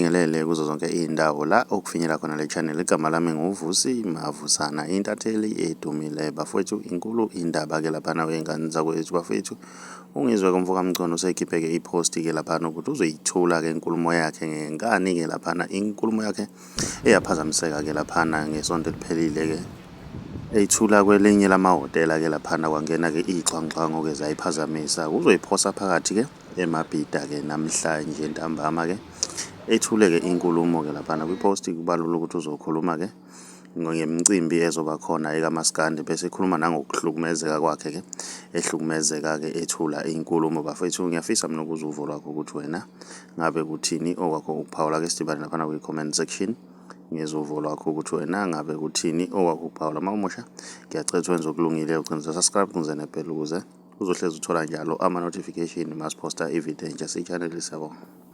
ufinyelele kuzo zonke iy'ndawo la okufinyelela khona le channel. Igama lami nguVusi Mavusana, intatheli edumile bafowethu. Inkulu indaba-ke laphana wey'ngane zakwethu bafowethu. Ungizwe komfoka mchunu useyikhiphe-ke iposti-ke laphana ukuthi uzoyithula-ke inkulumo yakhe ngekani-ke laphana, inkulumo yakhe eyaphazamiseka-ke laphana ngesonto eliphelile-ke, eyithula kwelinye lamahhotela-ke laphana kwangena-ke iy'xhwanguxhwangu-ke zayiphazamisa. Uzoyiphosa phakathi-ke emabhida-ke namhlanje ntambama-ke ethule-ke inkulumo-ke laphana kwiposti. Kubalula ukuthi uzokhuluma-ke ngemicimbi ezoba khona ekaMaskandi, bese ekhuluma nangokuhlukumezeka kwakhe-ke, ehlukumezeka-ke ethula inkulumo bafethu. Ngiyafisa mina ukuzwa uvo lwakho ukuthi wena ngabe kuthini okwakho ukuphawula ke sidibane laphana kwi-comment section. Ngizwa uvo lwakho ukuthi wena ngabe kuthini okwakho ukuphawula. Uma umusha ngiyacela wenze okulungile, ucinisa subscribe kunze nebheli ukuze uzohlezi uthola njalo ama-notification masiphosta ividiyo entsha si-channel. Siyabonga.